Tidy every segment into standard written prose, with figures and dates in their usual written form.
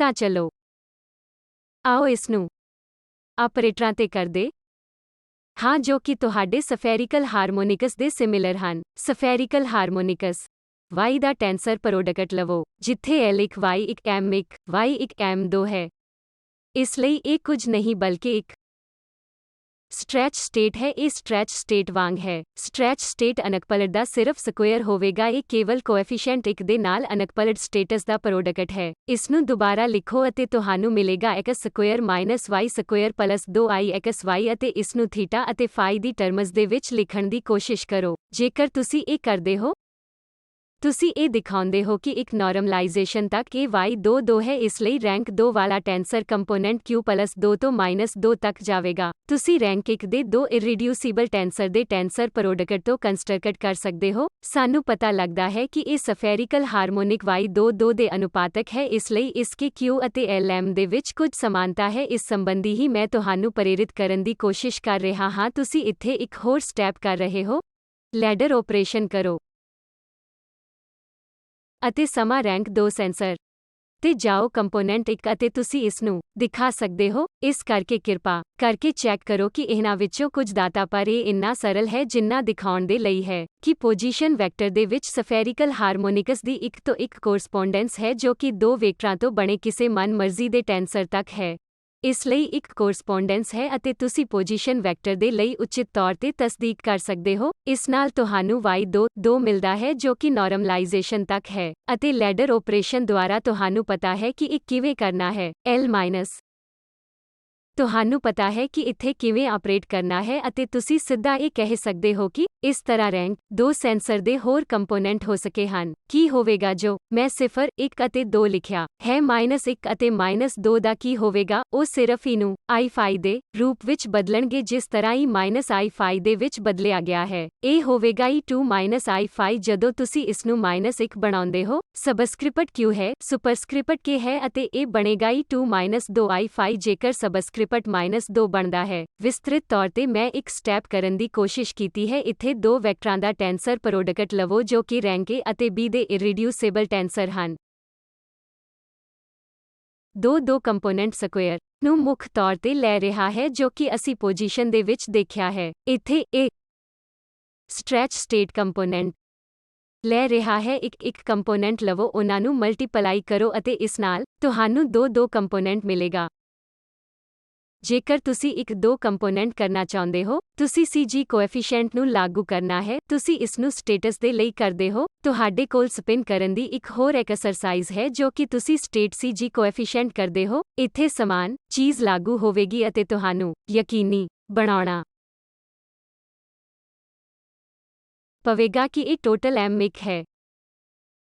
ਤਾਂ ਚਲੋ ਆਓ ਇਸ ਨੂੰ ਆਪਰੇਟਰਾਂ ਤੇ ਕਰਦੇ ਹਾਂ ਜੋ ਕਿ ਤੁਹਾਡੇ ਸਫੈਰਿਕਲ ਹਾਰਮੋਨਿਕਸ ਦੇ ਸਿਮਿਲਰ ਹਨ। ਸਫੈਰਿਕਲ ਹਾਰਮੋਨਿਕਸ y ਦਾ ਟੈਂਸਰ ਪ੍ਰੋਡਕਟ ਲਵੋ, ਜਿੱਥੇ L1 y1 M1 y1 M2 ਹੈ। ਇਸ ਲਈ ਇਹ ਕੁਝ ਨਹੀਂ ਬਲਕਿ ਇੱਕ ਸਟ੍ਰੈਚ ਸਟੇਟ ਹੈ। ਇਹ ਸਟ੍ਰੈਚ ਸਟੇਟ ਵਾਂਗ ਹੈ। ਸਟ੍ਰੈਚ ਸਟੇਟ ਅਨਕਪਲਡ ਦਾ ਸਿਰਫ ਸਕੁਏਅਰ ਹੋਵੇਗਾ। ਇਹ ਕੇਵਲ ਕੋਐਫੀਸ਼ੀਐਂਟ 1 ਦੇ ਨਾਲ ਅਨਕਪਲਡ ਸਟੇਟਸ ਦਾ ਪ੍ਰੋਡਕਟ ਹੈ। ਇਸ ਨੂੰ ਦੁਬਾਰਾ ਲਿਖੋ ਅਤੇ ਤੁਹਾਨੂੰ ਮਿਲੇਗਾ x square minus y square plus 2ixy ਅਤੇ ਇਸ ਨੂੰ ਥੀਟਾ ਅਤੇ ਫਾਈ ਦੀ ਟਰਮਜ਼ ਦੇ ਵਿੱਚ ਲਿਖਣ ਦੀ ਕੋਸ਼ਿਸ਼ ਕਰੋ। ਜੇਕਰ ਤੁਸੀਂ ਇਹ ਕਰਦੇ ਹੋ, ਤੁਸੀਂ ਇਹ ਦਿਖਾਉਂਦੇ ਹੋ ਕਿ ਇੱਕ ਨਾਰਮਲਾਈਜੇਸ਼ਨ ਤੱਕ ਇਹ y2 ਹੈ। ਇਸ ਲਈ ਰੈਂਕ 2 ਵਾਲਾ ਟੈਂਸਰ ਕੰਪੋਨੈਂਟ q ਪਲਸ 2 ਤੋਂ ਮਾਈਨਸ 2 ਤੱਕ ਜਾਵੇਗਾ। ਤੁਸੀਂ ਰੈਂਕ 1 ਦੇ 2 ਇਰਰੀਡਿਊਸਿਬਲ ਟੈਂਸਰ ਦੇ ਟੈਂਸਰ ਪ੍ਰੋਡਕਟ ਤੋਂ ਕੰਸਟਰਕਟ ਕਰ ਸਕਦੇ ਹੋ। ਸਾਨੂੰ ਪਤਾ ਲੱਗਦਾ ਹੈ ਕਿ ਇਹ ਸਫੈਰਿਕਲ ਹਾਰਮੋਨਿਕ y2 ਦੇ ਅਨੁਪਾਤਕ ਹੈ। ਇਸ ਲਈ ਇਸ ਕੇ q ਅਤੇ lm ਦੇ ਵਿੱਚ ਕੁਝ ਸਮਾਨਤਾ ਹੈ। ਇਸ ਸੰਬੰਧੀ ਹੀ ਮੈਂ ਤੁਹਾਨੂੰ ਪ੍ਰੇਰਿਤ ਕਰਨ ਦੀ ਕੋਸ਼ਿਸ਼ ਕਰ ਰਿਹਾ ਹਾਂ। ਤੁਸੀਂ ਇੱਥੇ ਇੱਕ ਹੋਰ ਸਟੈਪ ਕਰ ਰਹੇ ਹੋ। ਲੈਡਰ ਆਪਰੇਸ਼ਨ ਕਰੋ ਅਤੇ ਸਮਾਂ ਰੈਂਕ 2 ਸੈਂਸਰ ਤੇ ਜਾਓ ਕੰਪੋਨੈਂਟ 1 ਅਤੇ ਤੁਸੀਂ ਇਸ ਨੂੰ ਦਿਖਾ ਸਕਦੇ ਹੋ। ਇਸ ਕਰਕੇ ਕਿਰਪਾ ਕਰਕੇ ਚੈੱਕ ਕਰੋ ਕਿ ਇਹਨਾਂ ਵਿੱਚੋਂ ਕੁਝ ਦਾਤਾ, ਪਰ ਇਹ ਇੰਨਾ ਸਰਲ ਹੈ ਜਿੰਨਾ ਦਿਖਾਉਣ ਦੇ ਲਈ ਹੈ ਕਿ ਪੋਜੀਸ਼ਨ ਵੈਕਟਰ ਦੇ ਵਿੱਚ ਸਫੈਰਿਕਲ ਹਾਰਮੋਨਿਕਸ ਦੀ ਇੱਕ ਤੋਂ ਇੱਕ ਕੋਰਸਪੋਂਡੈਂਸ ਹੈ ਜੋ ਕਿ ਦੋ ਵੈਕਟਰਾਂ ਤੋਂ ਬਣੇ ਕਿਸੇ ਮਨ ਮਰਜ਼ੀ ਦੇ ਟੈਂਸਰ ਤੱਕ ਹੈ। ਇਸ ਲਈ ਇੱਕ ਕੋਰਸਪੋਂਡੈਂਸ ਹੈ ਅਤੇ ਤੁਸੀਂ ਪੋਜੀਸ਼ਨ ਵੈਕਟਰ ਦੇ ਲਈ ਉਚਿਤ ਤੌਰ ਤੇ ਤਸਦੀਕ ਕਰ ਸਕਦੇ ਹੋ। ਇਸ ਨਾਲ ਤੁਹਾਨੂੰ y2 ਮਿਲਦਾ ਹੈ ਜੋ ਕਿ ਨਾਰਮਲਾਈਜੇਸ਼ਨ ਤੱਕ ਹੈ ਅਤੇ ਲੈਡਰ ਆਪਰੇਸ਼ਨ ਦੁਆਰਾ ਤੁਹਾਨੂੰ ਪਤਾ ਹੈ ਕਿ ਇਹ ਕਿਵੇਂ ਕਰਨਾ ਹੈ। L- ਤੁਹਾਨੂੰ ਪਤਾ ਹੈ ਕਿ ਇੱਥੇ ਕਿਵੇਂ ਆਪਰੇਟ ਕਰਨਾ ਹੈ ਅਤੇ ਤੁਸੀਂ ਸਿੱਧਾ ਇਹ ਕਹਿ ਸਕਦੇ ਹੋ ਕਿ ਇਸ ਤਰ੍ਹਾਂ ਰੈਂਕ 2 ਸੈਂਸਰ ਦੇ ਹੋਰ ਕੰਪੋਨੈਂਟ ਹੋ ਸਕੇ ਹਨ। ਕੀ ਹੋਵੇਗਾ ਜੋ ਮੈਂ 0, 1 ਅਤੇ 2 ਲਿਖਿਆ ਹੈ -1 ਅਤੇ -2 ਦਾ ਕੀ ਹੋਵੇਗਾ? ਉਹ ਸਿਰਫ e ਨੂੰ i ਫਾਈ ਦੇ ਰੂਪ ਵਿੱਚ ਬਦਲਣਗੇ ਜਿਸ ਤਰ੍ਹਾਂ e -i ਫਾਈ ਦੇ ਵਿੱਚ ਬਦਲਿਆ ਗਿਆ ਹੈ। ਇਹ ਹੋਵੇਗਾ e2 -i ਫਾਈ ਜਦੋਂ ਤੁਸੀਂ ਇਸ ਨੂੰ -1 ਬਣਾਉਂਦੇ ਹੋ। ਸਬਸਕ੍ਰਿਪਟ q ਹੈ, ਸੁਪਰਸਕ੍ਰਿਪਟ k ਹੈ ਅਤੇ ਇਹ ਬਣੇਗਾ e2 -2i ਫਾਈ ਜੇਕਰ ਸਬਸਕ੍ਰਿਪਟ -2 ਬਣਦਾ ਹੈ। ਵਿਸਤ੍ਰਿਤ ਤੌਰ ਤੇ ਮੈਂ ਇੱਕ ਸਟੈਪ ਕਰਨ ਦੀ ਕੋਸ਼ਿਸ਼ ਕੀਤੀ ਹੈ। ਇੱਥੇ ਦੋ ਵੈਕਟਰਾਂ ਦਾ ਟੈਂਸਰ ਪ੍ਰੋਡਕਟ ਲਵੋ ਜੋ ਕਿ ਰੈਂਕ A ਅਤੇ B ਦੇ ਇਰਰੀਡਿਊਸਿਬਲ ਟੈਂਸਰ ਹਨ। ਦੋ ਕੰਪੋਨੈਂਟ ਸਕੁਏਅਰ ਨੂੰ ਮੁੱਖ ਤੌਰ ਤੇ ਲੈ ਰਿਹਾ ਹੈ ਜੋ ਕਿ ਅਸੀਂ ਪੋਜੀਸ਼ਨ ਦੇ ਵਿੱਚ ਦੇਖਿਆ ਹੈ। ਇੱਥੇ A ਸਟ੍ਰੈਚ ਸਟੇਟ ਕੰਪੋਨੈਂਟ ਲੈ ਰਿਹਾ ਹੈ। ਇੱਕ ਕੰਪੋਨੈਂਟ ਲਵੋ, ਉਹਨਾਂ ਨੂੰ ਮਲਟੀਪਲਾਈ ਕਰੋ ਅਤੇ ਇਸ ਨਾਲ ਤੁਹਾਨੂੰ ਦੋ ਕੰਪੋਨੈਂਟ ਮਿਲੇਗਾ। ਜੇਕਰ ਤੁਸੀਂ ਇੱਕ 2 ਕੰਪੋਨੈਂਟ ਕਰਨਾ ਚਾਹੁੰਦੇ ਹੋ, ਤੁਸੀਂ CG ਕੋਐਫੀਸ਼ੀਐਂਟ ਨੂੰ ਲਾਗੂ ਕਰਨਾ ਹੈ। ਤੁਸੀਂ ਇਸ ਨੂੰ ਸਟੇਟਸ ਦੇ ਲਈ ਕਰਦੇ ਹੋ। ਤੁਹਾਡੇ ਕੋਲ ਸਪਿਨ ਕਰਨ ਦੀ ਇੱਕ ਹੋਰ ਐਕਸਰਸਾਈਜ਼ ਹੈ ਜੋ ਕਿ ਤੁਸੀਂ ਸਟੇਟ CG ਕੋਐਫੀਸ਼ੀਐਂਟ ਕਰਦੇ ਹੋ। ਇੱਥੇ ਸਮਾਨ ਚੀਜ਼ ਲਾਗੂ ਹੋਵੇਗੀ ਅਤੇ ਤੁਹਾਨੂੰ ਯਕੀਨੀ ਬਣਾਉਣਾ ਪਵੇਗਾ ਕਿ ਇਹ ਟੋਟਲ M1 ਹੈ।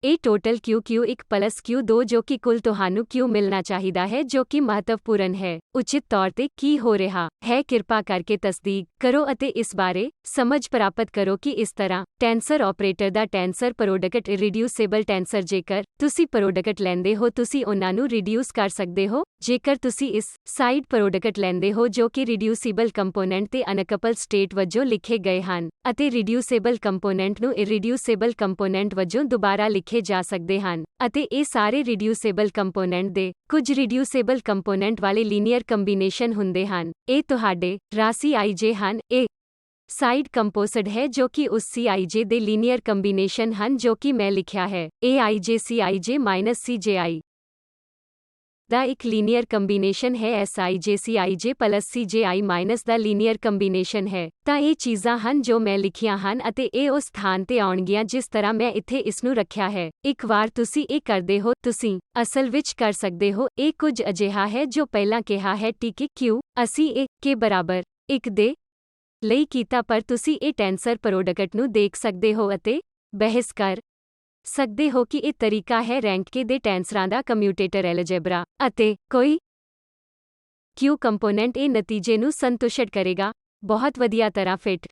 ਇਹ ਟੋਟਲ Q1 ਪਲਸ Q2 ਜੋ ਕਿ ਕੁੱਲ ਤੁਹਾਨੂੰ Q ਮਿਲਣਾ ਚਾਹੀਦਾ ਹੈ ਜੋ ਕਿ ਮਹੱਤਵਪੂਰਨ ਹੈ। ਉਚਿਤ ਤੌਰ ਤੇ ਕੀ ਹੋ ਰਿਹਾ ਹੈ ਕਿਰਪਾ ਕਰਕੇ ਤਸਦੀਕ ਕਰੋ ਅਤੇ ਇਸ ਬਾਰੇ ਸਮਝ ਪ੍ਰਾਪਤ ਕਰੋ ਕਿ ਇਸ ਤਰ੍ਹਾਂ ਟੈਂਸਰ ਆਪਰੇਟਰ ਦਾ ਟੈਂਸਰ ਪ੍ਰੋਡਕਟ ਇਰਰੀਡਿਊਸਿਬਲ ਟੈਂਸਰ ਜੇਕਰ ਤੁਸੀਂ ਪ੍ਰੋਡਕਟ ਲੈਂਦੇ ਹੋ ਤੁਸੀਂ ਉਹਨਾਂ ਨੂੰ ਰਿਡਿਊਸ ਕਰ ਸਕਦੇ ਹੋ। ਜੇਕਰ ਤੁਸੀਂ ਇਸ ਸਾਈਡ ਪ੍ਰੋਡਕਟ ਲੈਂਦੇ ਹੋ ਜੋ ਕਿ ਰਿਡਿਊਸਿਬਲ ਕੰਪੋਨੈਂਟ ਤੇ ਅਨਕਪਲ ਸਟੇਟ ਵਜੋਂ ਲਿਖੇ ਗਏ ਹਨ ਅਤੇ ਰਿਡਿਊਸਿਬਲ ਕੰਪੋਨੈਂਟ ਨੂੰ ਇਰਰੀਡਿਊਸਿਬਲ ਕੰਪੋਨੈਂਟ ਵਜੋਂ ਦੁਬਾਰਾ ਲਿਖੇ ਜਾ ਸਕਦੇ ਹਨ ਅਤੇ ਇਹ ਸਾਰੇ ਰਿਡਿਊਸਿਬਲ ਕੰਪੋਨੈਂਟ ਦੇ ਕੁਝ ਰਿਡਿਊਸਿਬਲ ਕੰਪੋਨੈਂਟ ਵਾਲੇ ਲੀਨੀਅਰ ਕੰਬੀਨੇਸ਼ਨ ਹੁੰਦੇ ਹਨ। ਇਹ ਤੁਹਾਡੇ ਰਾਸ਼ੀ ij ਹਨ। ਇਹ ਸਾਈਡ ਕੰਪੋਜ਼ਿਟ ਹੈ ਜੋ ਕਿ ਉਸ Cij ਦੇ ਲੀਨੀਅਰ ਕੰਬੀਨੇਸ਼ਨ ਹਨ ਜੋ ਕਿ ਮੈਂ ਲਿਖਿਆ ਹੈ। Aij Cij Cji ਦਾ ਇੱਕ ਲੀਨੀਅਰ ਕੰਬੀਨੇਸ਼ਨ ਹੈ। Sij Cij ਪਲਸ Cji ਦਾ ਲੀਨੀਅਰ ਕੰਬੀਨੇਸ਼ਨ ਹੈ। ਤਾਂ ਇਹ ਚੀਜ਼ਾਂ ਹਨ ਜੋ ਮੈਂ ਲਿਖੀਆਂ ਹਨ ਅਤੇ ਇਹ ਉਸ ਸਥਾਨ ਤੇ ਆਉਣਗੀਆਂ ਜਿਸ ਤਰ੍ਹਾਂ ਮੈਂ ਇੱਥੇ ਇਸ ਨੂੰ ਰੱਖਿਆ ਹੈ। ਇੱਕ ਵਾਰ ਤੁਸੀਂ ਇਹ ਕਰਦੇ ਹੋ, ਤੁਸੀਂ ਅਸਲ ਵਿੱਚ ਕਰ ਸਕਦੇ ਹੋ। ਇਹ ਕੁਝ ਅਜਿਹਾ ਹੈ ਜੋ ਪਹਿਲਾਂ ਕਿਹਾ ਹੈ ਠੀਕ Q ਅਸੀਂ ਇਹ k ਬਰਾਬਰ 1 ਦੇ ਲਈ ਕੀਤਾ, ਪਰ ਤੁਸੀਂ ਇਹ ਟੈਂਸਰ ਪ੍ਰੋਡਕਟ ਨੂੰ ਦੇਖ ਸਕਦੇ ਹੋ ਅਤੇ ਬਹਿਸ ਕਰ ਸਕਦੇ ਹੋ ਕਿ ਇਹ ਤਰੀਕਾ ਹੈ ਰੈਂਕ K ਦੇ ਟੈਂਸਰਾਂ ਦਾ ਕਮਿਊਟੇਟਰ ਐਲਜੇਬਰਾ ਅਤੇ ਕੋਈ Q ਕੰਪੋਨੈਂਟ ਇਹ ਨਤੀਜੇ ਨੂੰ ਸੰਤੁਸ਼ਟ ਕਰੇਗਾ। ਬਹੁਤ ਵਧੀਆ ਤਰ੍ਹਾਂ ਫਿੱਟ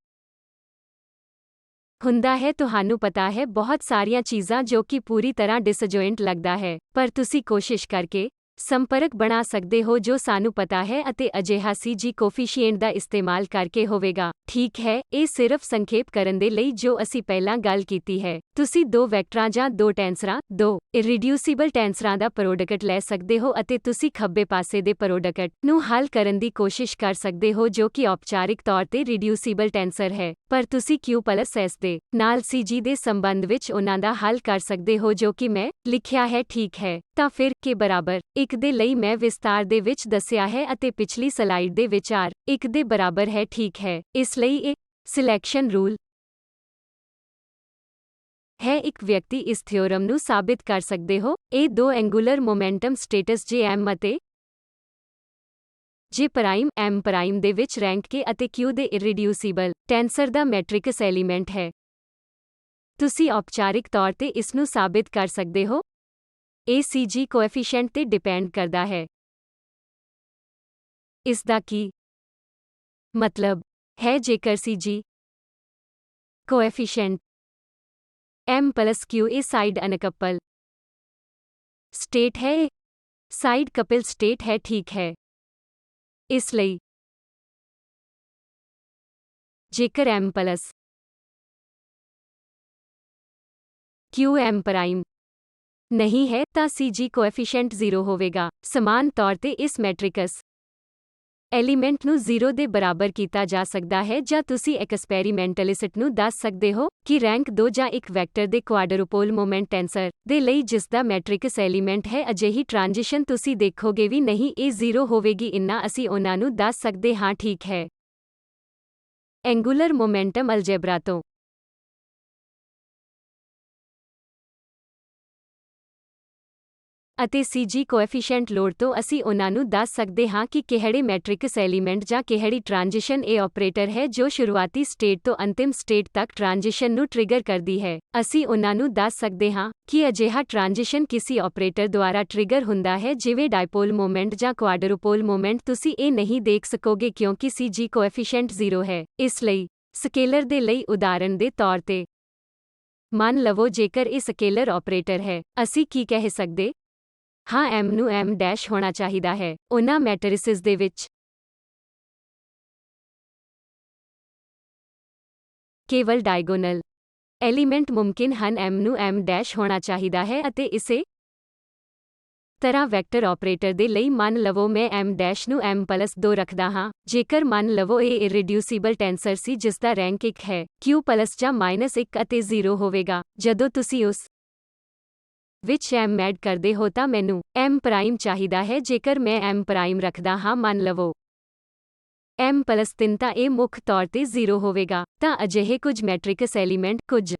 ਹੁੰਦਾ ਹੈ। ਤੁਹਾਨੂੰ ਪਤਾ ਹੈ ਬਹੁਤ ਸਾਰੀਆਂ ਚੀਜ਼ਾਂ ਜੋ ਕਿ ਪੂਰੀ ਤਰ੍ਹਾਂ ਡਿਸਜੋਇੰਟ ਲੱਗਦਾ ਹੈ, ਪਰ ਤੁਸੀਂ ਕੋਸ਼ਿਸ਼ ਕਰਕੇ ਸੰਪਰਕ ਬਣਾ ਸਕਦੇ ਹੋ ਜੋ ਸਾਨੂੰ ਪਤਾ ਹੈ ਅਤੇ ਅਜਿਹਾ CG ਕੋਫੀਸ਼ੀਐਂਟ ਦਾ ਇਸਤੇਮਾਲ ਕਰਕੇ ਹੋਵੇਗਾ। ਠੀਕ ਹੈ, ਇਹ ਸਿਰਫ ਸੰਖੇਪ ਕਰਨ ਦੇ ਲਈ ਜੋ ਅਸੀਂ ਪਹਿਲਾਂ ਗੱਲ ਕੀਤੀ ਹੈ। ਤੁਸੀਂ ਦੋ ਵੈਕਟਰਾਂ ਜਾਂ ਦੋ ਟੈਂਸਰਾਂ, ਦੋ ਇਰਰੀਡਿਊਸਿਬਲ ਟੈਂਸਰਾਂ ਦਾ ਪ੍ਰੋਡਕਟ ਲੈ ਸਕਦੇ ਹੋ ਅਤੇ ਤੁਸੀਂ ਖੱਬੇ ਪਾਸੇ ਦੇ ਪ੍ਰੋਡਕਟ ਨੂੰ ਹੱਲ ਕਰਨ ਦੀ ਕੋਸ਼ਿਸ਼ ਕਰ ਸਕਦੇ ਹੋ ਜੋ ਕਿ ਔਪਚਾਰਿਕ ਤੌਰ ਤੇ ਰਿਡਿਊਸਿਬਲ ਟੈਂਸਰ ਹੈ, ਪਰ ਤੁਸੀਂ Q+S ਦੇ ਨਾਲ CG ਦੇ ਸੰਬੰਧ ਵਿੱਚ ਉਹਨਾਂ ਦਾ ਹੱਲ ਕਰ ਸਕਦੇ ਹੋ ਜੋ ਕਿ ਮੈਂ ਲਿਖਿਆ ਹੈ। ਠੀਕ ਹੈ, ਤਾਂ ਫਿਰ K ਬਰਾਬਰ 1 ਦੇ ਲਈ ਮੈਂ ਵਿਸਤਾਰ ਦੇ ਵਿੱਚ ਦੱਸਿਆ ਹੈ ਅਤੇ ਪਿਛਲੀ ਸਲਾਈਡ ਦੇ ਵਿਚਾਰ 1 ਦੇ ਬਰਾਬਰ ਹੈ। ਠੀਕ ਹੈ, ਇਸ ਲਈ ਇਹ ਸਿਲੈਕਸ਼ਨ ਰੂਲ ਹੈ। ਇੱਕ ਵਿਅਕਤੀ ਇਸ ਥਿਓਰਮ ਨੂੰ ਸਾਬਿਤ ਕਰ ਸਕਦੇ ਹੋ। ਇਹ ਦੋ ਐਂਗੂਲਰ ਮੋਮੈਂਟਮ ਸਟੇਟਸ J_M ਅਤੇ J', M' ਦੇ ਵਿੱਚ ਰੈਂਕ K ਅਤੇ Q ਦੇ ਇਰਰੀਡਿਊਸਿਬਲ ਟੈਂਸਰ ਦਾ ਮੈਟ੍ਰਿਕਸ ਐਲੀਮੈਂਟ ਹੈ। ਤੁਸੀਂ ਔਪਚਾਰਿਕ ਤੌਰ ਤੇ ਇਸ ਨੂੰ ਸਾਬਿਤ ਕਰ ਸਕਦੇ ਹੋ। ਇਹ CG ਕੋਐਫੀਸ਼ੀਐਂਟ ਤੇ ਡਿਪੈਂਡ ਕਰਦਾ ਹੈ। ਇਸ ਦਾ ਕੀ ਮਤਲਬ ਹੈ? ਜੇਕਰ CG ਕੋਐਫੀਸ਼ੀਐਂਟ M+Q ਇਹ ਸਾਈਡ ਅਨਕਪਲ ਸਟੇਟ ਹੈ, ਇਹ ਸਾਈਡ ਕਪਲ ਸਟੇਟ ਹੈ। ਠੀਕ ਹੈ, ਇਸ ਲਈ ਜੇਕਰ M+Q M' ਨਹੀਂ ਹੈ ਤਾਂ CG ਕੋਐਫੀਸ਼ੀਐਂਟ 0 ਹੋਵੇਗਾ। ਸਮਾਨ ਤੌਰ ਤੇ ਇਸ ਮੈਟ੍ਰਿਕਸ ਐਲੀਮੈਂਟ ਨੂੰ 0 ਦੇ ਬਰਾਬਰ ਕੀਤਾ ਜਾ ਸਕਦਾ ਹੈ ਜਾਂ ਤੁਸੀਂ ਐਕਸਪੈਰੀਮੈਂਟਲਿਸਟ ਨੂੰ ਦੱਸ ਸਕਦੇ ਹੋ ਕਿ ਰੈਂਕ 2 ਜਾਂ ਇੱਕ ਵੈਕਟਰ ਦੇ ਕੁਆਡਰੂਪੋਲ ਮੋਮੈਂਟ ਟੈਂਸਰ ਦੇ ਲਈ ਜਿਸ ਦਾ ਮੈਟ੍ਰਿਕਸ ਐਲੀਮੈਂਟ ਹੈ ਅਜਿਹੀ ਟ੍ਰਾਂਜੀਸ਼ਨ ਤੁਸੀਂ ਦੇਖੋਗੇ ਵੀ ਨਹੀਂ, ਇਹ 0 ਹੋਵੇਗੀ। ਇੰਨਾ ਅਸੀਂ ਉਹਨਾਂ ਨੂੰ ਦੱਸ ਸਕਦੇ ਹਾਂ। ਠੀਕ ਹੈ, ਐਂਗੂਲਰ ਮੋਮੈਂਟਮ ਅਲਜੇਬਰਾ ਤੋਂ ਅਤੇ CG ਕੋਐਫੀਸ਼ੀਐਂਟ ਲੋੜ ਤੋਂ ਅਸੀਂ ਉਹਨਾਂ ਨੂੰ ਦੱਸ ਸਕਦੇ ਹਾਂ ਕਿ ਕਿਹੜੇ ਮੈਟ੍ਰਿਕਸ ਐਲੀਮੈਂਟ ਜਾਂ ਕਿਹੜੀ ਟ੍ਰਾਂਜੀਸ਼ਨ ਇਹ ਆਪਰੇਟਰ ਹੈ ਜੋ ਸ਼ੁਰੂਆਤੀ ਸਟੇਟ ਤੋਂ ਅੰਤਿਮ ਸਟੇਟ ਤੱਕ ਟ੍ਰਾਂਜੀਸ਼ਨ ਨੂੰ ਟ੍ਰਿਗਰ ਕਰਦੀ ਹੈ। ਅਸੀਂ ਉਹਨਾਂ ਨੂੰ ਦੱਸ ਸਕਦੇ ਹਾਂ ਕਿ ਅਜਿਹਾ ਟ੍ਰਾਂਜੀਸ਼ਨ ਕਿਸੇ ਆਪਰੇਟਰ ਦੁਆਰਾ ਟ੍ਰਿਗਰ ਹੁੰਦਾ ਹੈ ਜਿਵੇਂ ਡਾਇਪੋਲ ਮੋਮੈਂਟ ਜਾਂ ਕੁਆਡਰੂਪੋਲ ਮੋਮੈਂਟ। ਤੁਸੀਂ ਇਹ ਨਹੀਂ ਦੇਖ ਸਕੋਗੇ ਕਿਉਂਕਿ CG ਕੋਐਫੀਸ਼ੀਐਂਟ 0 ਹੈ। ਇਸ ਲਈ ਸਕੇਲਰ ਦੇ ਲਈ ਉਦਾਹਰਣ ਦੇ ਤੌਰ ਤੇ ਮੰਨ ਲਵੋ ਜੇਕਰ ਇਹ ਸਕੇਲਰ ਆਪਰੇਟਰ ਹੈ, ਅਸੀਂ ਕੀ ਕਹਿ ਸਕਦੇ ਹਾਂ? M ਨੂੰ M' ਹੋਣਾ ਚਾਹੀਦਾ ਹੈ। ਉਹਨਾਂ ਮੈਟਰਿਸਿਸ ਦੇ ਵਿੱਚ ਕੇਵਲ ਡਾਇਗੋਨਲ ਐਲੀਮੈਂਟ ਮੁਮਕਿਨ ਹਨ। M ਨੂੰ M' ਹੋਣਾ ਚਾਹੀਦਾ ਹੈ ਅਤੇ ਇਸੇ ਤਰ੍ਹਾਂ ਵੈਕਟਰ ਆਪਰੇਟਰ ਦੇ ਲਈ ਮੰਨ ਲਵੋ ਮੈਂ M' ਨੂੰ M+2 ਰੱਖਦਾ ਹਾਂ। ਜੇਕਰ ਮੰਨ ਲਵੋ ਇਹ ਇਰਰੀਡਿਊਸਿਬਲ ਟੈਂਸਰ ਸੀ ਜਿਸਦਾ ਰੈਂਕ 1 ਹੈ, Q+ ਜਾਂ -1 ਅਤੇ 0 ਹੋਵੇਗਾ। ਜਦੋਂ ਤੁਸੀਂ ਉਸ ਵਿੱਚ M ਐਡ ਕਰਦੇ ਹੋ ਤਾਂ ਮੈਨੂੰ M' ਚਾਹੀਦਾ ਹੈ। ਜੇਕਰ ਮੈਂ M' ਰੱਖਦਾ ਹਾਂ ਮੰਨ ਲਵੋ M+3 ਤਾਂ ਇਹ ਮੁੱਖ ਤੌਰ ਤੇ 0 ਹੋਵੇਗਾ। ਤਾਂ ਅਜਿਹੇ ਕੁਝ ਮੈਟ੍ਰਿਕਸ ਐਲੀਮੈਂਟ, ਕੁਝ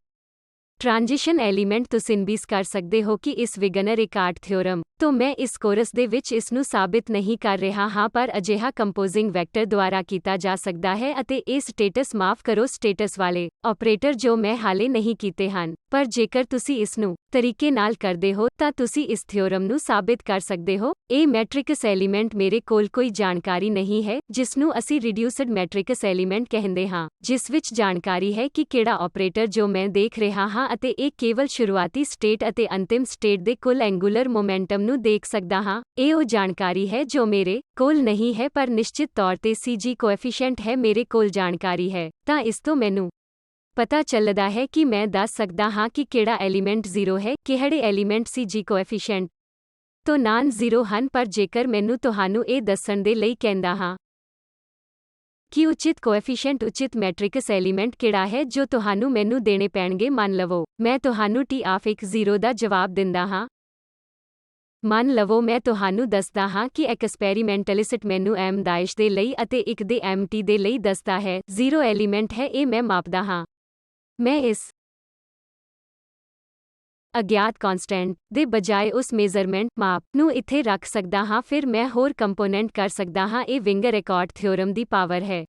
ਟ੍ਰਾਂਜੀਸ਼ਨ ਐਲੀਮੈਂਟ ਤੁਸੀਂ ਬੀਸ ਕਰ ਸਕਦੇ ਹੋ ਕਿ ਇਸ ਵਿਗਨਰ ਏਕਾਰਟ ਥਿਓਰਮ ਤੋਂ ਮੈਂ ਇਸ ਕੋਰਸ ਦੇ ਵਿੱਚ ਇਸ ਨੂੰ ਸਾਬਿਤ ਨਹੀਂ ਕਰ ਰਿਹਾ ਹਾਂ, ਪਰ ਅਜਿਹਾ ਕੰਪੋਜ਼ਿੰਗ ਵੈਕਟਰ ਦੁਆਰਾ ਕੀਤਾ ਜਾ ਸਕਦਾ ਹੈ ਅਤੇ ਇਹ ਸਟੇਟਸ ਮਾਫ ਕਰੋ ਸਟੇਟਸ ਵਾਲੇ ਆਪਰੇਟਰ ਜੋ ਮੈਂ ਹਾਲੇ ਨਹੀਂ ਕੀਤੇ ਹਨ। ਪਰ ਜੇਕਰ ਤੁਸੀਂ ਇਸ ਨੂੰ ਤਰੀਕੇ ਨਾਲ ਕਰਦੇ ਹੋ ਤਾਂ ਤੁਸੀਂ ਇਸ ਥਿਓਰਮ ਨੂੰ ਸਾਬਿਤ ਕਰ ਸਕਦੇ ਹੋ। ਇਹ ਮੈਟ੍ਰਿਕਸ ਐਲੀਮੈਂਟ ਮੇਰੇ ਕੋਲ ਕੋਈ ਜਾਣਕਾਰੀ ਨਹੀਂ ਹੈ ਜਿਸ ਨੂੰ ਅਸੀਂ ਰਿਡਿਊਸਡ ਮੈਟ੍ਰਿਕਸ ਐਲੀਮੈਂਟ ਕਹਿੰਦੇ ਹਾਂ, ਜਿਸ ਵਿੱਚ ਜਾਣਕਾਰੀ ਹੈ ਕਿ ਕਿਹੜਾ ਆਪਰੇਟਰ ਜੋ ਮੈਂ ਦੇਖ ਰਿਹਾ ਹਾਂ ਅਤੇ ਇਹ ਕੇਵਲ ਸ਼ੁਰੂਆਤੀ ਸਟੇਟ ਅਤੇ ਅੰਤਿਮ ਸਟੇਟ ਦੇ ਕੁੱਲ ਐਂਗੂਲਰ ਮੋਮੈਂਟਮ ਨੂੰ ਦੇਖ ਸਕਦਾ ਹਾਂ। ਇਹ ਉਹ ਜਾਣਕਾਰੀ ਹੈ ਜੋ ਮੇਰੇ ਕੋਲ ਨਹੀਂ ਹੈ, ਪਰ ਨਿਸ਼ਚਿਤ ਤੌਰ ਤੇ CG ਕੋਐਫੀਸ਼ੀਐਂਟ ਹੈ ਮੇਰੇ ਕੋਲ ਜਾਣਕਾਰੀ ਹੈ। ਤਾਂ ਇਸ ਤੋਂ ਮੈਨੂੰ ਪਤਾ ਚੱਲਦਾ ਹੈ ਕਿ ਮੈਂ ਦੱਸ ਸਕਦਾ ਹਾਂ ਕਿ ਕਿਹੜਾ ਐਲੀਮੈਂਟ 0 ਹੈ, ਕਿਹੜੇ ਐਲੀਮੈਂਟ CG ਕੋਐਫੀਸ਼ੀਐਂਟ ਤੋਂ ਨਾਨ-0 ਹਨ। ਪਰ ਜੇਕਰ ਮੈਨੂੰ ਤੁਹਾਨੂੰ ਇਹ ਦੱਸਣ ਦੇ ਲਈ ਕਹਿੰਦਾ ਹਾਂ ਕਿ ਉਚਿਤ ਕੋਐਫੀਸ਼ੀਐਂਟ ਉਚਿਤ ਮੈਟ੍ਰਿਕਸ ਐਲੀਮੈਂਟ ਕਿਹੜਾ ਹੈ ਜੋ ਤੁਹਾਨੂੰ ਮੈਨੂੰ ਦੇਣੇ ਪੈਣਗੇ, ਮੰਨ ਲਵੋ ਮੈਂ ਤੁਹਾਨੂੰ T(0) ਦਾ ਜਵਾਬ ਦਿੰਦਾ ਹਾਂ। ਮੰਨ ਲਵੋ ਮੈਂ ਤੁਹਾਨੂੰ ਦੱਸਦਾ ਹਾਂ ਕਿ ਐਕਸਪੈਰੀਮੈਂਟਲਿਸਟ ਮੈਨੂੰ M' ਦੇ ਲਈ ਅਤੇ 1 ਦੇ MT ਦੇ ਲਈ ਦੱਸਦਾ ਹੈ। 0 ਐਲੀਮੈਂਟ ਹੈ, ਇਹ ਮੈਂ ਮਾਪਦਾ ਹਾਂ। ਮੈਂ ਇਸ ਅਗਿਆਤ ਕਨਸਟੈਂਟ ਦੇ ਬਜਾਏ ਉਸ ਮੇਜ਼ਰਮੈਂਟ ਮਾਪ ਨੂੰ ਇੱਥੇ ਰੱਖ ਸਕਦਾ ਹਾਂ, ਫਿਰ ਮੈਂ ਹੋਰ ਕੰਪੋਨੈਂਟ ਕਰ ਸਕਦਾ ਹਾਂ। ਇਹ ਵਿੰਗਰ-ਏਕਾਰਟ ਥਿਓਰਮ ਦੀ ਪਾਵਰ ਹੈ।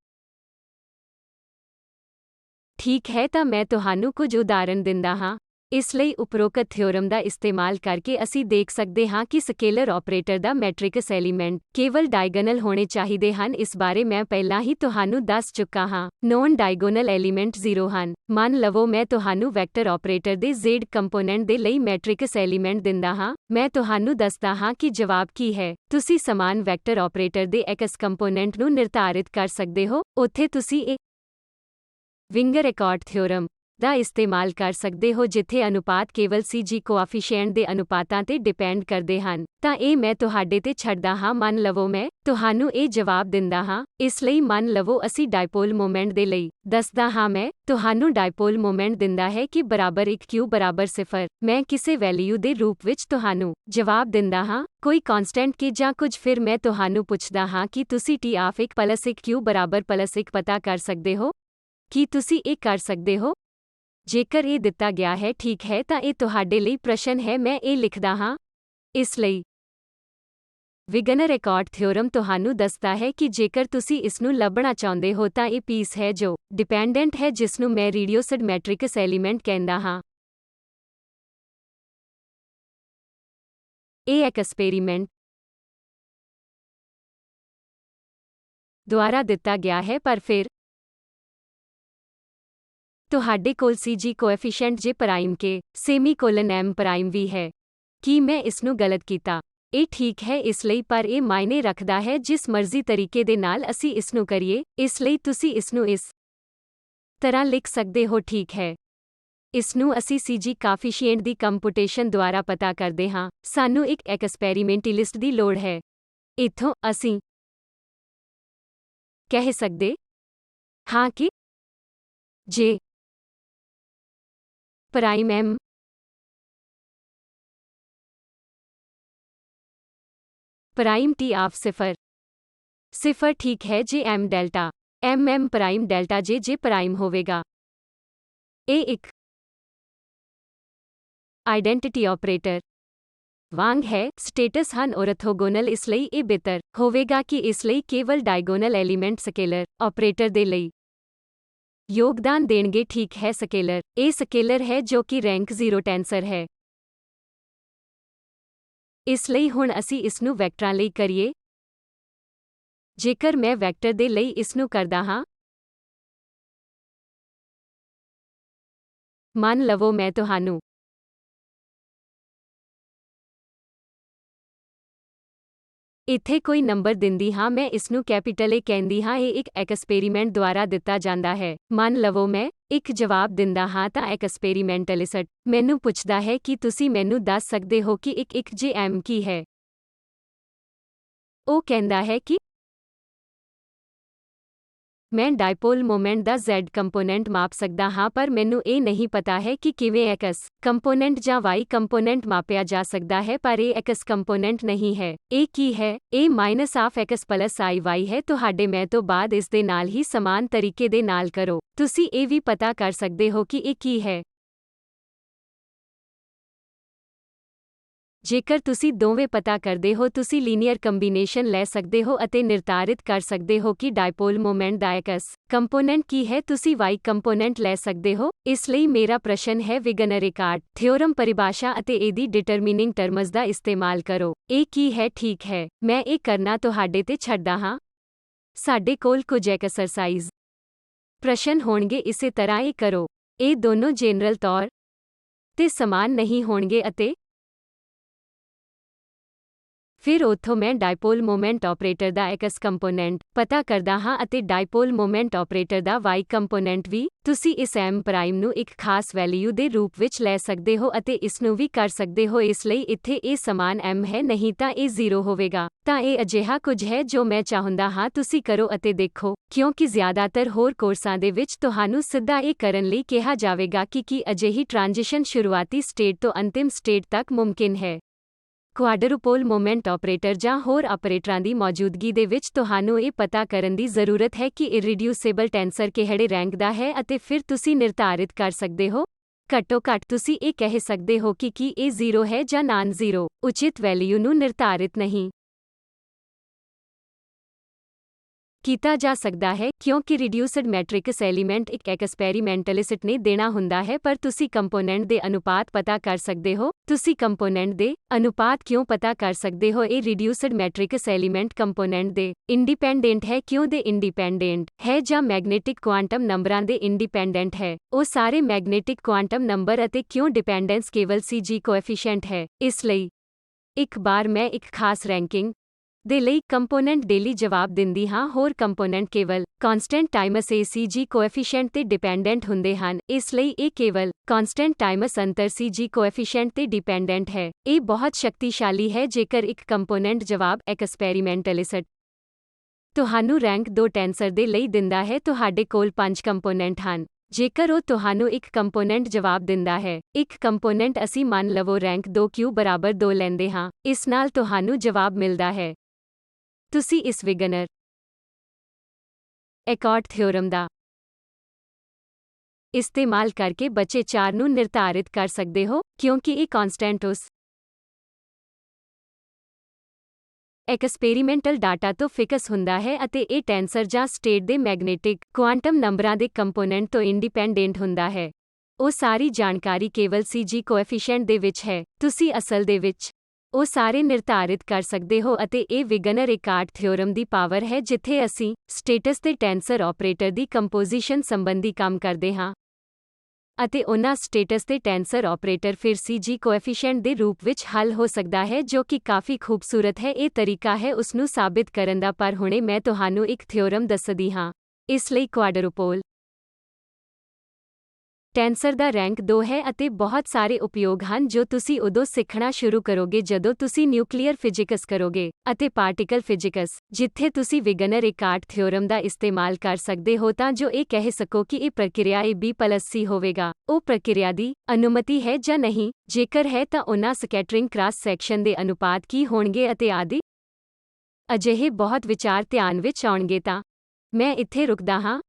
ਠੀਕ ਹੈ, ਤਾਂ ਮੈਂ ਤੁਹਾਨੂੰ ਕੁਝ ਉਦਾਹਰਣ ਦਿੰਦਾ ਹਾਂ। ਇਸ ਲਈ ਉਪਰੋਕਤ ਥਿਓਰਮ ਦਾ ਇਸਤੇਮਾਲ ਕਰਕੇ ਅਸੀਂ ਦੇਖ ਸਕਦੇ ਹਾਂ ਕਿ ਸਕੇਲਰ ਆਪਰੇਟਰ ਦਾ ਮੈਟ੍ਰਿਕਸ ਐਲੀਮੈਂਟ ਕੇਵਲ ਡਾਇਗੋਨਲ ਹੋਣੇ ਚਾਹੀਦੇ ਹਨ। ਇਸ ਬਾਰੇ ਮੈਂ ਪਹਿਲਾਂ ਹੀ ਤੁਹਾਨੂੰ ਦੱਸ ਚੁੱਕਾ ਹਾਂ। ਨੌਨ ਡਾਇਗੋਨਲ ਐਲੀਮੈਂਟ 0 ਹਨ। ਮੰਨ ਲਵੋ ਮੈਂ ਤੁਹਾਨੂੰ ਵੈਕਟਰ ਆਪਰੇਟਰ ਦੇ z ਕੰਪੋਨੈਂਟ ਦੇ ਲਈ ਮੈਟ੍ਰਿਕਸ ਐਲੀਮੈਂਟ ਦਿੰਦਾ ਹਾਂ। ਮੈਂ ਤੁਹਾਨੂੰ ਦੱਸਦਾ ਹਾਂ ਕਿ ਜਵਾਬ ਕੀ ਹੈ। ਤੁਸੀਂ ਸਮਾਨ ਵੈਕਟਰ ਆਪਰੇਟਰ ਦੇ x ਕੰਪੋਨੈਂਟ ਨੂੰ ਨਿਰਧਾਰਿਤ ਕਰ ਸਕਦੇ ਹੋ। ਉੱਥੇ ਤੁਸੀਂ ਇਹ ਵਿੰਗਰ-ਐਕॉर्ड ਥਿਓਰਮ ਦਾ ਇਸਤੇਮਾਲ ਕਰ ਸਕਦੇ ਹੋ ਜਿੱਥੇ ਅਨੁਪਾਤ ਕੇਵਲ CG ਕੋਐਫੀਸ਼ੀਐਂਟ ਦੇ ਅਨੁਪਾਤਾਂ ਤੇ ਡਿਪੈਂਡ ਕਰਦੇ ਹਨ। ਤਾਂ ਇਹ ਮੈਂ ਤੁਹਾਡੇ ਤੇ ਛੱਡਦਾ ਹਾਂ। ਮੰਨ ਲਵੋ ਮੈਂ ਤੁਹਾਨੂੰ ਇਹ ਜਵਾਬ ਦਿੰਦਾ ਹਾਂ। ਇਸ ਲਈ ਮੰਨ ਲਵੋ ਅਸੀਂ ਡਾਇਪੋਲ ਮੋਮੈਂਟ ਦੇ ਲਈ ਦੱਸਦਾ ਹਾਂ। ਮੈਂ ਤੁਹਾਨੂੰ ਡਾਇਪੋਲ ਮੋਮੈਂਟ ਦਿੰਦਾ ਹੈ ਕਿ ਬਰਾਬਰ 1 q ਬਰਾਬਰ 0। ਮੈਂ ਕਿਸੇ ਵੈਲਿਊ ਦੇ ਰੂਪ ਵਿੱਚ ਤੁਹਾਨੂੰ ਜਵਾਬ ਦਿੰਦਾ ਹਾਂ, ਕੋਈ ਕਾਂਸਟੈਂਟ k ਜਾਂ ਕੁਝ। ਫਿਰ ਮੈਂ ਤੁਹਾਨੂੰ ਪੁੱਛਦਾ ਹਾਂ ਕਿ ਤੁਸੀਂ t ਆਫ 1 + 1 q ਬਰਾਬਰ +1 ਪਤਾ ਕਰ ਸਕਦੇ ਹੋ। ਕੀ ਤੁਸੀਂ ਇਹ ਕਰ ਸਕਦੇ ਹੋ? ਜੇਕਰ ਇਹ ਦਿੱਤਾ ਗਿਆ ਹੈ ਠੀਕ ਹੈ ਤਾਂ ਇਹ ਤੁਹਾਡੇ ਲਈ ਪ੍ਰਸ਼ਨ ਹੈ। ਮੈਂ ਇਹ ਲਿਖਦਾ ਹਾਂ। ਇਸ ਲਈ ਵਿਗਨਰ-ਐਕॉर्ड ਥਿਓਰਮ ਤੁਹਾਨੂੰ ਦੱਸਦਾ ਹੈ ਕਿ ਜੇਕਰ ਤੁਸੀਂ ਇਸ ਨੂੰ ਲੱਭਣਾ ਚਾਹੁੰਦੇ ਹੋ ਤਾਂ ਇਹ ਪੀਸ ਹੈ ਜੋ ਡਿਪੈਂਡੈਂਟ ਹੈ ਜਿਸ ਨੂੰ ਮੈਂ ਰੀਡਿਊਸਡ ਮੈਟ੍ਰਿਕਸ ਐਲੀਮੈਂਟ ਕਹਿੰਦਾ ਹਾਂ। ਇਹ ਐਕਸਪੈਰੀਮੈਂਟ ਦੁਆਰਾ ਦਿੱਤਾ ਗਿਆ ਹੈ ਪਰ ਫਿਰ ਤੁਹਾਡੇ ਕੋਲ CG coefficient J prime K semicolon M prime ਵੀ ਹੈ। ਕੀ ਮੈਂ ਇਸ ਨੂੰ ਗਲਤ ਕੀਤਾ? ਇਹ ਠੀਕ ਹੈ ਇਸ ਲਈ ਪਰ ਇਹ ਮਾਇਨੇ ਰੱਖਦਾ ਹੈ ਜਿਸ ਮਰਜ਼ੀ ਤਰੀਕੇ ਦੇ ਨਾਲ ਅਸੀਂ ਇਸ ਨੂੰ ਕਰੀਏ। ਇਸ ਲਈ ਤੁਸੀਂ ਇਸ ਨੂੰ ਇਸ ਤਰ੍ਹਾਂ ਲਿਖ ਸਕਦੇ ਹੋ ਠੀਕ ਹੈ। ਇਸ ਨੂੰ ਅਸੀਂ CG ਕੋਐਫੀਸ਼ੀਐਂਟ ਦੀ ਕੰਪੂਟੇਸ਼ਨ ਦੁਆਰਾ ਪਤਾ ਕਰਦੇ ਹਾਂ। ਸਾਨੂੰ ਇੱਕ ਐਕਸਪੈਰੀਮੈਂਟਲਿਸਟ ਦੀ ਲੋੜ ਹੈ। ਇੱਥੋਂ ਅਸੀਂ ਕਹਿ ਸਕਦੇ ਹਾਂ ਕਿ J prime M prime T of 0 ਠੀਕ ਹੈ। J M delta M prime delta J prime ਹੋਵੇਗਾ। ਇਹ ਇੱਕ ਆਈਡੈਂਟਿਟੀ ਆਪਰੇਟਰ ਵਾਂਗ ਹੈ। ਸਟੇਟਸ ਹਨ ਔਰਥੋਗੋਨਲ ਇਸ ਲਈ ਇਹ ਬਿਹਤਰ ਹੋਵੇਗਾ ਕਿ ਇਸ ਲਈ ਕੇਵਲ ਡਾਇਗੋਨਲ ਐਲੀਮੈਂਟ ਸਕੇਲਰ ਆਪਰੇਟਰ ਦੇ ਲਈ ਯੋਗਦਾਨ ਦੇਣਗੇ ਠੀਕ ਹੈ। ਸਕੇਲਰ ਇਹ ਸਕੇਲਰ ਹੈ ਜੋ ਕਿ ਰੈਂਕ 0 ਟੈਂਸਰ ਹੈ। ਇਸ ਲਈ ਹੁਣ ਅਸੀਂ ਇਸ ਨੂੰ ਵੈਕਟਰਾਂ ਲਈ ਕਰੀਏ। ਜੇਕਰ ਮੈਂ ਵੈਕਟਰ ਦੇ ਲਈ ਇਸ ਨੂੰ ਕਰਦਾ ਹਾਂ, ਮੰਨ ਲਵੋ ਮੈਂ ਤੁਹਾਨੂੰ ਇੱਥੇ ਕੋਈ ਨੰਬਰ ਦਿੰਦੀ ਹਾਂ। ਮੈਂ ਇਸ ਨੂੰ ਕੈਪੀਟਲ A ਕਹਿੰਦੀ ਹਾਂ। ਇਹ ਇੱਕ ਐਕਸਪੈਰੀਮੈਂਟ ਦੁਆਰਾ ਦਿੱਤਾ ਜਾਂਦਾ ਹੈ। ਮੰਨ ਲਵੋ ਮੈਂ ਇੱਕ ਜਵਾਬ ਦਿੰਦਾ ਹਾਂ ਤਾਂ ਐਕਸਪੈਰੀਮੈਂਟਲਿਸਟ ਮੈਨੂੰ ਪੁੱਛਦਾ ਹੈ ਕਿ ਤੁਸੀਂ ਮੈਨੂੰ ਦੱਸ ਸਕਦੇ ਹੋ ਕਿ ਇੱਕ J M ਕੀ ਹੈ। ਉਹ ਕਹਿੰਦਾ ਹੈ ਕਿ ਮੈਂ ਡਾਇਪੋਲ ਮੋਮੈਂਟ ਦਾ Z ਕੰਪੋਨੈਂਟ ਮਾਪ ਸਕਦਾ ਹਾਂ ਪਰ ਮੈਨੂੰ ਇਹ ਨਹੀਂ ਪਤਾ ਹੈ ਕਿ ਕਿਵੇਂ X ਕੰਪੋਨੈਂਟ ਜਾਂ Y ਕੰਪੋਨੈਂਟ ਮਾਪਿਆ ਜਾ ਸਕਦਾ ਹੈ ਪਰ ਇਹ X ਕੰਪੋਨੈਂਟ ਨਹੀਂ ਹੈ। ਇਹ ਕੀ ਹੈ? ਇਹ -X + IY ਹੈ। ਤੁਹਾਡੇ ਮੈਂ ਤੋਂ ਬਾਅਦ ਇਸ ਦੇ ਨਾਲ ਹੀ ਸਮਾਨ ਤਰੀਕੇ ਦੇ ਨਾਲ ਕਰੋ। ਤੁਸੀਂ ਇਹ ਵੀ ਪਤਾ ਕਰ ਸਕਦੇ ਹੋ ਕਿ ਇਹ ਕੀ ਹੈ। ਜੇਕਰ ਤੁਸੀਂ ਦੋਵੇਂ ਪਤਾ ਕਰਦੇ ਹੋ ਤੁਸੀਂ ਲੀਨੀਅਰ ਕੰਬੀਨੇਸ਼ਨ ਲੈ ਸਕਦੇ ਹੋ ਅਤੇ ਨਿਰਧਾਰਿਤ ਕਰ ਸਕਦੇ ਹੋ ਕਿ ਡਾਇਪੋਲ ਮੋਮੈਂਟ ਦਾ X ਕੰਪੋਨੈਂਟ ਕੀ ਹੈ। ਤੁਸੀਂ Y ਕੰਪੋਨੈਂਟ ਲੈ ਸਕਦੇ ਹੋ। ਇਸ ਲਈ ਮੇਰਾ ਪ੍ਰਸ਼ਨ ਹੈ ਵਿਗਨਰ-ਐਕॉर्ड ਥਿਓਰਮ ਪਰਿਭਾਸ਼ਾ ਅਤੇ ਇਹਦੀ ਡਿਟਰਮੀਨਿੰਗ ਟਰਮਜ਼ ਦਾ ਇਸਤੇਮਾਲ ਕਰੋ। ਇਹ ਕੀ ਹੈ ਠੀਕ ਹੈ। ਮੈਂ ਇਹ ਕਰਨਾ ਤੁਹਾਡੇ ਤੇ ਛੱਡਦਾ ਹਾਂ। ਸਾਡੇ ਕੋਲ ਕੁਝ ਐਕਸਰਸਾਈਜ਼ ਪ੍ਰਸ਼ਨ ਹੋਣਗੇ ਇਸੇ ਤਰ੍ਹਾਂ ਇਹ ਕਰੋ। ਇਹ ਦੋਨੋਂ ਜਨਰਲ ਤੌਰ ਤੇ ਸਮਾਨ ਨਹੀਂ ਹੋਣਗੇ ਅਤੇ ਫਿਰ ਉੱਥੋਂ ਮੈਂ ਡਾਇਪੋਲ ਮੋਮੈਂਟ ਆਪਰੇਟਰ ਦਾ X ਕੰਪੋਨੈਂਟ ਪਤਾ ਕਰਦਾ ਹਾਂ ਅਤੇ ਡਾਇਪੋਲ ਮੋਮੈਂਟ ਆਪਰੇਟਰ ਦਾ Y ਕੰਪੋਨੈਂਟ ਵੀ। ਤੁਸੀਂ ਇਸ M ਪ੍ਰਾਈਮ ਨੂੰ ਇੱਕ ਖਾਸ ਵੈਲਿਊ ਦੇ ਰੂਪ ਵਿੱਚ ਲੈ ਸਕਦੇ ਹੋ ਅਤੇ ਇਸ ਨੂੰ ਵੀ ਕਰ ਸਕਦੇ ਹੋ। ਇਸ ਲਈ ਇੱਥੇ ਇਹ ਸਮਾਨ M ਹੈ ਨਹੀਂ ਤਾਂ ਇਹ 0 ਹੋਵੇਗਾ। ਤਾਂ ਇਹ ਅਜਿਹਾ ਕੁਝ ਹੈ ਜੋ ਮੈਂ ਚਾਹੁੰਦਾ ਹਾਂ ਤੁਸੀਂ ਕਰੋ ਅਤੇ ਦੇਖੋ। ਕਿਉਂਕਿ ਜ਼ਿਆਦਾਤਰ ਹੋਰ ਕੋਰਸਾਂ ਦੇ ਵਿੱਚ ਤੁਹਾਨੂੰ ਸਿੱਧਾ ਇਹ ਕਰਨ ਲਈ ਕਿਹਾ ਜਾਵੇਗਾ ਕਿ ਕੀ ਅਜਿਹੀ ਟ੍ਰਾਂਜੀਸ਼ਨ ਸ਼ੁਰੂਆਤੀ ਸਟੇਟ ਤੋਂ ਅੰਤਿਮ ਸਟੇਟ ਤੱਕ ਮੁਮਕਿਨ ਹੈ। ਕੁਆਡਰੂਪੋਲ ਮੋਮੈਂਟ ਆਪਰੇਟਰ ਜਾਂ ਹੋਰ ਆਪਰੇਟਰਾਂ ਦੀ ਮੌਜੂਦਗੀ ਦੇ ਵਿੱਚ ਤੁਹਾਨੂੰ ਇਹ ਪਤਾ ਕਰਨ ਦੀ ਜ਼ਰੂਰਤ ਹੈ ਕਿ ਇਰਰੀਡਿਊਸਿਬਲ ਟੈਂਸਰ ਕਿਹੜੇ ਰੈਂਕ ਦਾ ਹੈ ਅਤੇ ਫਿਰ ਤੁਸੀਂ ਨਿਰਧਾਰਿਤ ਕਰ ਸਕਦੇ ਹੋ। ਘੱਟੋ ਘੱਟ ਤੁਸੀਂ ਇਹ ਕਹਿ ਸਕਦੇ ਹੋ ਕਿ ਕੀ ਇਹ 0 ਹੈ ਜਾਂ ਨਾਨ-0। ਉਚਿਤ ਵੈਲਿਊ ਨੂੰ ਨਿਰਧਾਰਿਤ ਨਹੀਂ ਕੀਤਾ ਜਾ ਸਕਦਾ ਹੈ ਕਿਉਂਕਿ ਰਿਡਿਊਸਡ ਮੈਟ੍ਰਿਕਸ ਐਲੀਮੈਂਟ ਇੱਕ ਐਕਸਪੈਰੀਮੈਂਟਲਿਸਟ ਨੇ ਦੇਣਾ ਹੁੰਦਾ ਹੈ ਪਰ ਤੁਸੀਂ ਕੰਪੋਨੈਂਟ ਦੇ ਅਨੁਪਾਤ ਪਤਾ ਕਰ ਸਕਦੇ ਹੋ। ਤੁਸੀਂ ਕੰਪੋਨੈਂਟ ਦੇ ਅਨੁਪਾਤ ਕਿਉਂ ਪਤਾ ਕਰ ਸਕਦੇ ਹੋ? ਇਹ ਰਿਡਿਊਸਡ ਮੈਟ੍ਰਿਕਸ ਐਲੀਮੈਂਟ ਕੰਪੋਨੈਂਟ ਦੇ ਇੰਡੀਪੈਂਡੈਂਟ ਹੈ। ਕਿਉਂ ਦੇ ਇੰਡੀਪੈਂਡੈਂਟ ਹੈ ਜਾਂ ਮੈਗਨੈਟਿਕ ਕੁਆਂਟਮ ਨੰਬਰਾਂ ਦੇ ਇੰਡੀਪੈਂਡੈਂਟ ਹੈ? ਉਹ ਸਾਰੇ ਮੈਗਨੈਟਿਕ ਕੁਆਂਟਮ ਨੰਬਰ ਅਤੇ ਕਿਉਂ ਡਿਪੈਂਡੈਂਸ ਕੇਵਲ CG ਕੋਐਫੀਸ਼ੀਐਂਟ ਹੈ। ਇਸ ਲਈ ਇੱਕ ਵਾਰ ਮੈਂ ਇੱਕ ਖਾਸ ਰੈਂਕਿੰਗ ਦੇ ਲਈ ਕੰਪੋਨੈਂਟ ਦੇ ਲਈ ਜਵਾਬ ਦਿੰਦੀ ਹਾਂ। ਹੋਰ ਕੰਪੋਨੈਂਟ ਕੇਵਲ ਕਾਂਸਟੈਂਟ ਟਾਈਮਸ CG ਕੋਐਫੀਸ਼ੀਐਂਟ ਤੇ ਡਿਪੈਂਡੈਂਟ ਹੁੰਦੇ ਹਨ। ਇਸ ਲਈ ਇਹ ਕੇਵਲ ਕਾਂਸਟੈਂਟ ਟਾਈਮਸ ਅੰਤਰ CG ਕੋਐਫੀਸ਼ੀਐਂਟ ਤੇ ਡਿਪੈਂਡੈਂਟ ਹੈ। ਇਹ ਬਹੁਤ ਸ਼ਕਤੀਸ਼ਾਲੀ ਹੈ ਜੇਕਰ ਇੱਕ ਕੰਪੋਨੈਂਟ ਜਵਾਬ ਐਕਸਪੈਰੀਮੈਂਟਲਿਸਟ ਤੁਹਾਨੂੰ ਰੈਂਕ 2 ਟੈਂਸਰ ਦੇ ਲਈ ਦਿੰਦਾ ਹੈ। ਤੁਹਾਡੇ ਕੋਲ 5 ਕੰਪੋਨੈਂਟ ਹਨ। ਜੇਕਰ ਉਹ ਤੁਹਾਨੂੰ ਇੱਕ ਕੰਪੋਨੈਂਟ ਜਵਾਬ ਦਿੰਦਾ ਹੈ, ਇੱਕ ਕੰਪੋਨੈਂਟ ਅਸੀਂ ਮੰਨ ਲਵੋ ਰੈਂਕ 2 Q ਬਰਾਬਰ 2 ਲੈਂਦੇ ਹਾਂ, ਇਸ ਨਾਲ ਤੁਹਾਨੂੰ ਜਵਾਬ ਮਿਲਦਾ ਹੈ। ਤੁਸੀਂ ਇਸ ਵਿਗਨਰ ਐਕॉर्ड ਥਿਓਰਮ ਦਾ ਇਸਤੇਮਾਲ ਕਰਕੇ ਬਚੇ 4 ਨੂੰ ਨਿਰਧਾਰਿਤ ਕਰ ਸਕਦੇ ਹੋ ਕਿਉਂਕਿ ਇਹ ਕਾਂਸਟੈਂਟ ਉਸ ਐਕਸਪੈਰੀਮੈਂਟਲ ਡਾਟਾ ਤੋਂ ਫਿਕਸ ਹੁੰਦਾ ਹੈ ਅਤੇ ਇਹ ਟੈਂਸਰ ਜਾਂ ਸਟੇਟ ਦੇ ਮੈਗਨੈਟਿਕ ਕੁਆਂਟਮ ਨੰਬਰਾਂ ਦੇ ਕੰਪੋਨੈਂਟ ਤੋਂ ਇੰਡੀਪੈਂਡੈਂਟ ਹੁੰਦਾ ਹੈ। ਉਹ ਸਾਰੀ ਜਾਣਕਾਰੀ ਕੇਵਲ CG ਕੋਐਫੀਸ਼ੀਐਂਟ ਦੇ ਵਿੱਚ ਹੈ। ਤੁਸੀਂ ਅਸਲ ਦੇ ਵਿੱਚ ਉਹ ਸਾਰੇ ਨਿਰਧਾਰਿਤ ਕਰ ਸਕਦੇ ਹੋ ਅਤੇ ਇਹ ਵਿਗਨਰ ਐਕॉर्ड ਥਿਓਰਮ ਦੀ ਪਾਵਰ ਹੈ ਜਿੱਥੇ ਅਸੀਂ ਸਟੇਟਸ ਤੇ ਟੈਂਸਰ ਆਪਰੇਟਰ ਦੀ ਕੰਪੋਜੀਸ਼ਨ ਸੰਬੰਧੀ ਕੰਮ ਕਰਦੇ ਹਾਂ ਅਤੇ ਉਹਨਾਂ ਸਟੇਟਸ ਤੇ ਟੈਂਸਰ ਆਪਰੇਟਰ ਫਿਰ CG ਕੋਐਫੀਸ਼ੀਐਂਟ ਦੇ ਰੂਪ ਵਿੱਚ ਹੱਲ ਹੋ ਸਕਦਾ ਹੈ ਜੋ ਕਿ ਕਾਫੀ ਖੂਬਸੂਰਤ ਹੈ। ਇਹ ਤਰੀਕਾ ਹੈ ਉਸ ਨੂੰ ਸਾਬਿਤ ਕਰਨ ਦਾ ਪਰ ਹੁਣੇ ਮੈਂ ਤੁਹਾਨੂੰ ਇੱਕ ਥਿਓਰਮ ਦੱਸਦੀ ਹਾਂ। ਇਸ ਲਈ ਕੁਆਡਰੂਪੋਲ ਟੈਂਸਰ ਦਾ ਰੈਂਕ 2 ਹੈ ਅਤੇ ਬਹੁਤ ਸਾਰੇ ਉਪਯੋਗ ਹਨ ਜੋ ਤੁਸੀਂ ਉਦੋਂ ਸਿੱਖਣਾ ਸ਼ੁਰੂ ਕਰੋਗੇ ਜਦੋਂ ਤੁਸੀਂ ਨਿਊਕਲੀਅਰ ਫਿਜ਼ਿਕਸ ਕਰੋਗੇ ਅਤੇ ਪਾਰਟੀਕਲ ਫਿਜ਼ਿਕਸ, ਜਿੱਥੇ ਤੁਸੀਂ ਵਿਗਨਰ ਐਕॉर्ड ਥਿਓਰਮ ਦਾ ਇਸਤੇਮਾਲ ਕਰ ਸਕਦੇ ਹੋ ਤਾਂ ਜੋ ਇਹ ਕਹਿ ਸਕੋ ਕਿ ਇਹ ਪ੍ਰਕਿਰਿਆ AB+C ਹੋਵੇਗਾ। ਉਹ ਪ੍ਰਕਿਰਿਆ ਦੀ ਅਨੁਮਤੀ ਹੈ ਜਾਂ ਨਹੀਂ? ਜੇਕਰ ਹੈ ਤਾਂ ਉਹਨਾਂ ਸਕੈਟਰਿੰਗ ਕ੍ਰਾਸ ਸੈਕਸ਼ਨ ਦੇ ਅਨੁਪਾਤ ਕੀ ਹੋਣਗੇ ਅਤੇ ਆਦਿ। ਅਜਿਹੇ ਬਹੁਤ ਵਿਚਾਰ ਧਿਆਨ ਵਿੱਚ ਆਉਣਗੇ ਤਾਂ ਮੈਂ ਇੱਥੇ ਰੁਕਦਾ ਹਾਂ।